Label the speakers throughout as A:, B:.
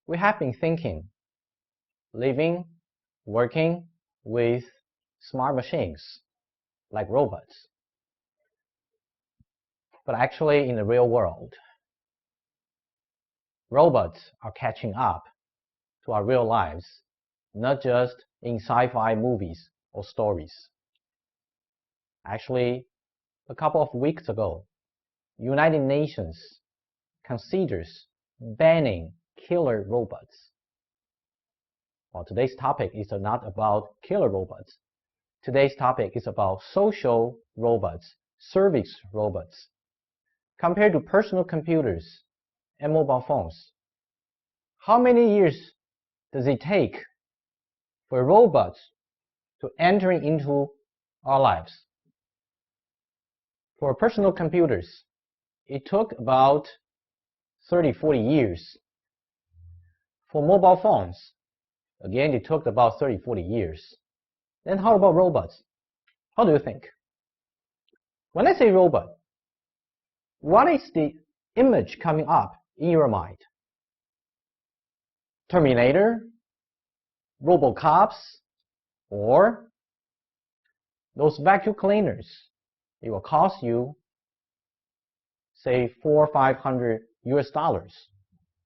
A: we have been thinking, living, working with smart machines like robots. But actually, in the real world, robots are catching up to our real lives, not just in sci-fi movies or stories. Actually, a couple of weeks ago, United Nations considers banning killer robots. Well, today's topic is not about killer robots. Today's topic is about social robots, service robots. Compared to personal computers and mobile phones, how many years does it take for robots to enter into our lives? For personal computers, it took about 30-40 years. For mobile phones, again, it took about 30-40 years. Then how about robots? How do you think? When I say robot, what is the image coming up in your mind? Terminator, RoboCops, or those vacuum cleaners? It will cost you, say, $400 or $500 US,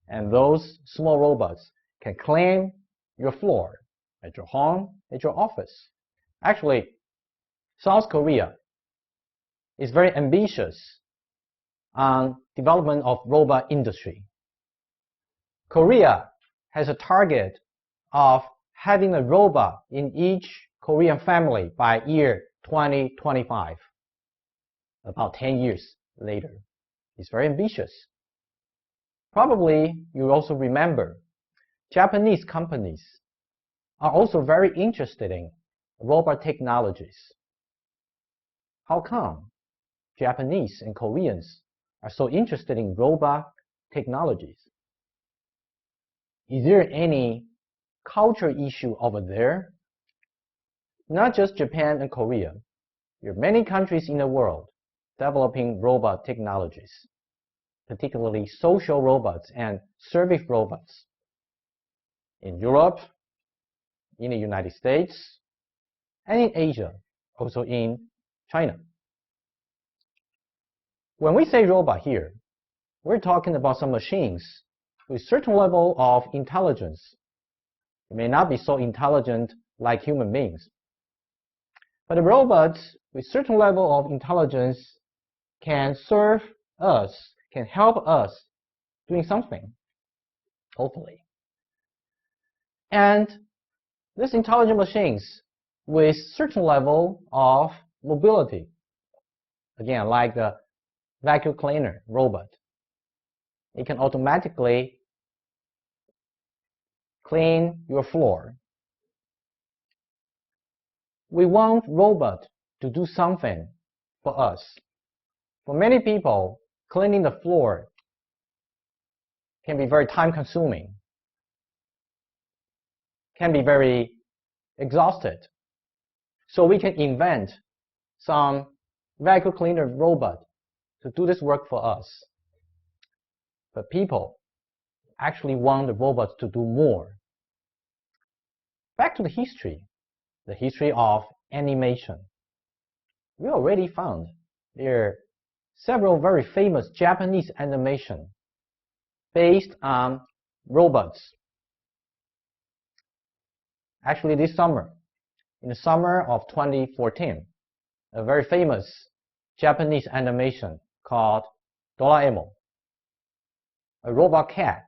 A: and those small robots can clean your floor at your home, at your office. Actually, South Korea is very ambitious on development of robot industry. Korea has a target of having a robot in each Korean family by year 2025. About 10 years later. It's very ambitious. Probably you also remember Japanese companies are also very interested in robot technologies. How come Japanese and Koreans are so interested in robot technologies? Is there any cultural issue over there? Not just Japan and Korea. There are many countries in the world developing robot technologies, particularly social robots and service robots. In Europe, in the United States, and in Asia, also in China. When we say robot here, we're talking about some machines with a certain level of intelligence. They may not be so intelligent like human beings, but the robots with a certain level of intelligence can serve us, can help us doing something, hopefully. And these intelligent machines with certain level of mobility, again, like the vacuum cleaner robot, it can automatically clean your floor. We want robot to do something for us. For many people, cleaning the floor can be very time-consuming, can be very exhausted. So we can invent some vacuum cleaner robot to do this work for us. But people actually want the robots to do more. Back to the history of animation. We already found there are several very famous Japanese animation based on robots. Actually, this summer, in the summer of 2014, a very famous Japanese animation called Doraemon, a robot cat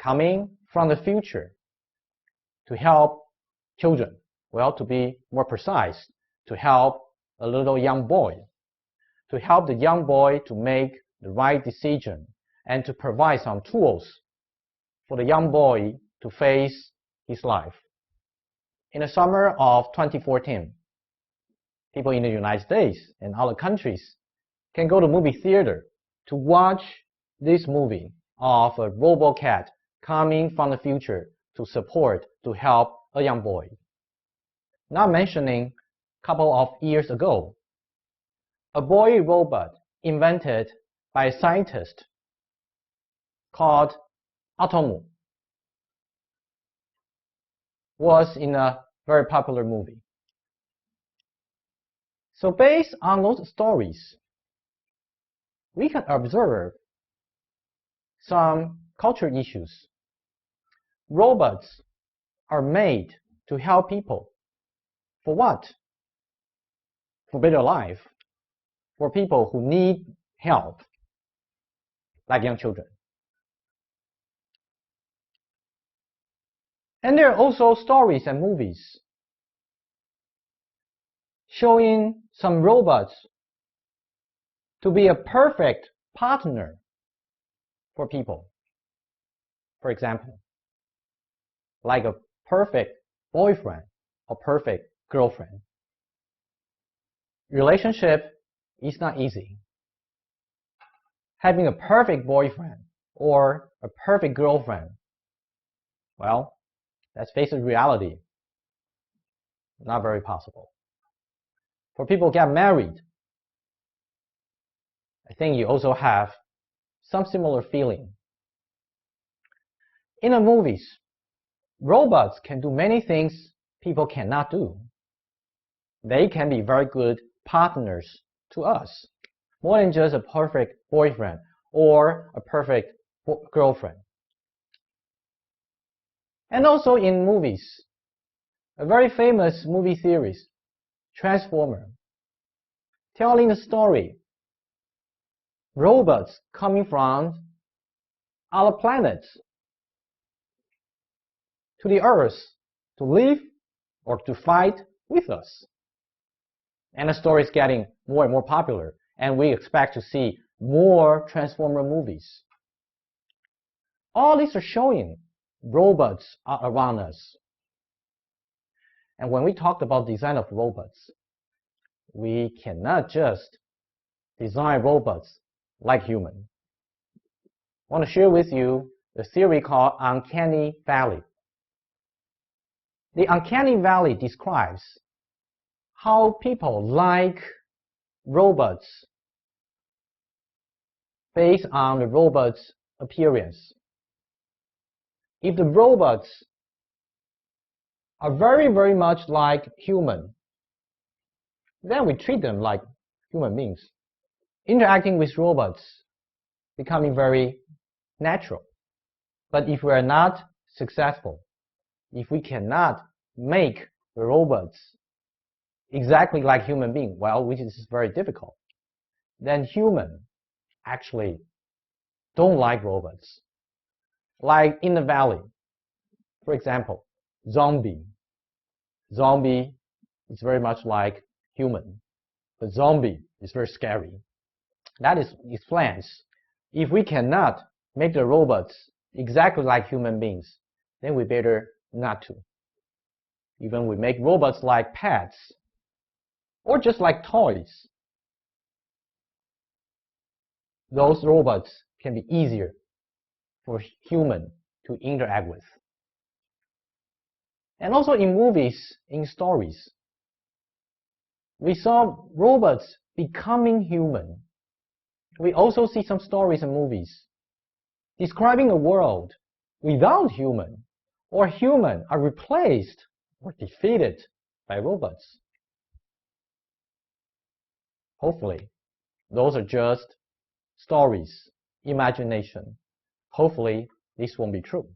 A: coming from the future to help children, well, to be more precise, to help a little young boy, to help the young boy to make the right decision and to provide some tools for the young boy to face his life. In the summer of 2014, people in the United States and other countries can go to movie theater to watch this movie of a robot cat coming from the future to support, to help a young boy. Not mentioning a couple of years ago, a boy robot invented by a scientist called Atomu was in a very popular movie. So based on those stories, we can observe some cultural issues. Robots are made to help people. For what? For better life. For people who need help, like young children. And there are also stories and movies showing some robots to be a perfect partner for people. For example, like a perfect boyfriend or perfect girlfriend. Relationship is not easy. Having a perfect boyfriend or a perfect girlfriend, well, let's face it, reality, not very possible. For people who get married, I think you also have some similar feeling. In the movies, robots can do many things people cannot do. They can be very good partners to us, more than just a perfect boyfriend or a perfect girlfriend. And also in movies, a very famous movie series, Transformer, telling the story, robots coming from other planets to the Earth to live or to fight with us. And the story is getting more and more popular, and we expect to see more Transformer movies. All these are showing robots are around us. And when we talked about design of robots, we cannot just design robots like human. I want to share with you the theory called Uncanny Valley. The Uncanny Valley describes how people like robots based on the robot's appearance. If the robots are very, very much like human, then we treat them like human beings. Interacting with robots becoming very natural. But if we are not successful, if we cannot make the robots exactly like human beings, well, which is very difficult, then human actually don't like robots. Like in the valley, for example, zombie. Zombie is very much like human, but zombie is very scary. That explains if we cannot make the robots exactly like human beings, then we better not to. Even we make robots like pets or just like toys, those robots can be easier for human to interact with. And also in movies, in stories, we saw robots becoming human. We also see some stories and movies describing a world without human, or human are replaced or defeated by robots. Hopefully, those are just stories, imagination. Hopefully, this won't be true.